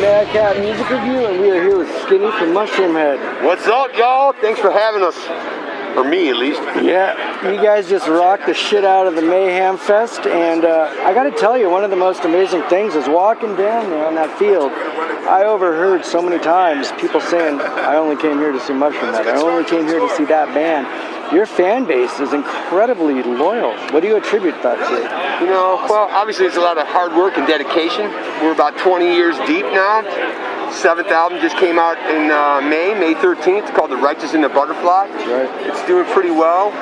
Madcap Music Review, and we are here with Skinny from Mushroomhead. What's up, y'all? Thanks for having us. Or me, at least. Yeah, you guys just rocked the shit out of the Mayhem Fest, and I gotta tell you, one of the most amazing things is walking down there on that field. I overheard so many times people saying, I only came here to see Mushroomhead, I only came here to see that band. Your fan base is incredibly loyal. What do you attribute that to? You know, well, obviously it's a lot of hard work and dedication. We're about 20 years deep now. 7th album just came out in May 13th, called The Righteous and the Butterfly. Right. It's doing pretty well.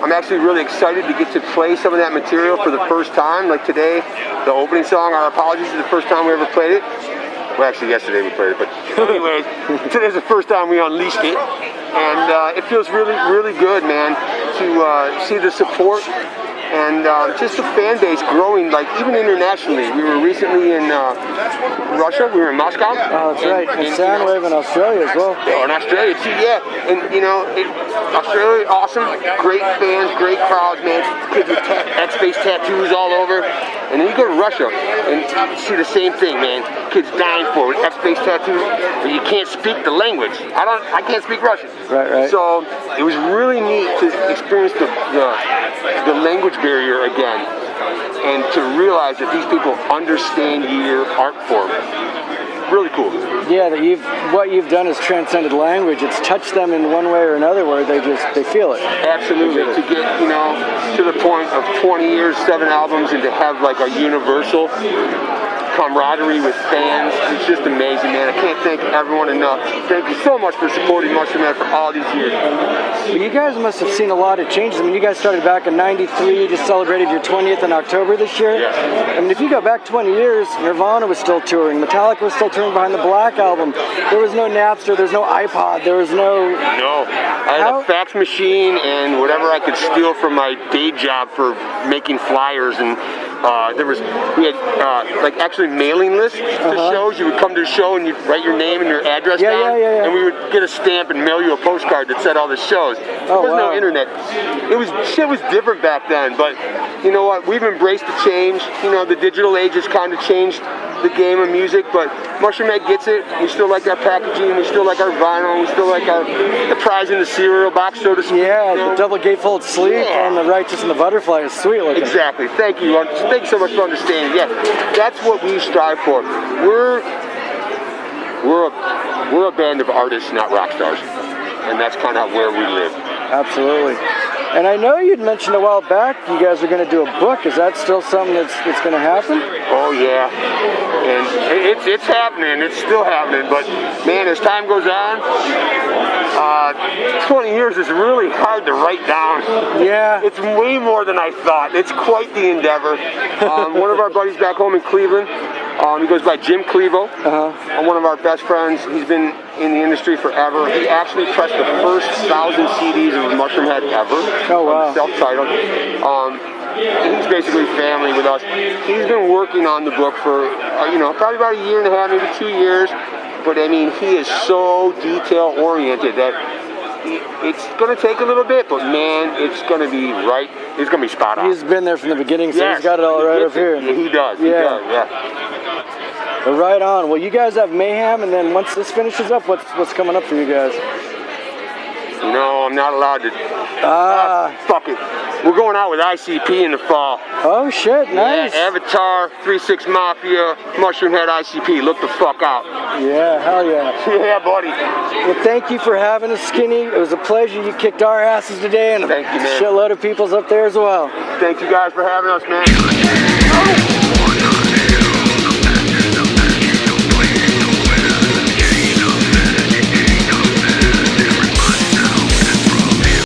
I'm actually really excited to get to play some of that material for the first time. Like today, the opening song, Our Apologies, is the first time we ever played it. Well, actually yesterday we played it, but anyways, today's the first time we unleashed it. And it feels really, really good, man, to see the support and just the fan base growing, like even internationally. We were recently in Russia. We were in Moscow. Oh, that's right. And Soundwave in Australia as well. Oh, in Australia too, yeah. And you know, Australia, awesome, great fans, great crowds, man. Kids with X-Face tattoos all over. And then you go to Russia and you see the same thing, man. Kids dying for it with X-Face tattoos, but you can't speak the language. I can't speak Russian. Right. So it was really neat to experience the language barrier again, and to realize that these people understand your art form. Really cool. Yeah, what you've done is transcended language. It's touched them in one way or another where they feel it. Absolutely. To get, you know, to the point of 20 years, 7 albums, and to have like a universal camaraderie with fans, it's just amazing, man. I can't thank everyone enough. Thank you so much for supporting Mushroomhead for all these years. Well, you guys must have seen a lot of changes. I mean, you guys started back in '93, you just celebrated your 20th in October this year. Yes. I mean, if you go back 20 years, Nirvana was still touring, Metallica was still touring behind the Black Album. There was no Napster, there was no iPod, there was no... No. I had a fax machine and whatever I could steal from my day job for making flyers, and we had like actually mailing lists to shows. You would come to a show and you'd write your name and your address down, and we would get a stamp and mail you a postcard that said all the shows. There was no internet. Shit was different back then, but you know what? We've embraced the change. You know, the digital age has kind of changed the game of music, but Mushroomhead gets it. We still like our packaging, we still like our vinyl, we still like the prize in the cereal box, so to speak. Yeah, the double gatefold sleeve on The Righteous and the Butterfly is sweet looking. Exactly. Thank you. Thanks so much for understanding. Yeah, that's what we strive for. We're a band of artists, not rock stars, and that's kind of where we live. Absolutely. And I know you'd mentioned a while back you guys are going to do a book. Is that still something that's going to happen? Oh yeah, and it's happening. It's still happening. But man, as time goes on, 20 years is really hard to write down. Yeah, it's way more than I thought. It's quite the endeavor. One of our buddies back home in Cleveland, he goes by Jim Clevo. One of our best friends. He's been in the industry forever. He actually pressed the first 1,000 CDs of Mushroomhead ever. Oh wow! Self-titled. He's basically family with us. He's been working on the book for probably about a year and a half, maybe 2 years. But I mean, he is so detail-oriented that it's going to take a little bit, but man, it's going to be right. It's going to be spot on. He's been there from the beginning, so he's got it all right up here. Yeah, he does. Yeah. Well, right on. Well, you guys have Mayhem, and then once this finishes up, what's coming up for you guys? No, I'm not allowed to. Fuck it. We're going out with ICP in the fall. Oh shit, nice. Yeah, Avatar, 3-6 Mafia, Mushroomhead ICP. Look the fuck out. Yeah, hell yeah. Yeah, buddy. Well, thank you for having us, Skinny. It was a pleasure. You kicked our asses today, and thank you, man. A shitload of people's up there as well. Thank you guys for having us, man.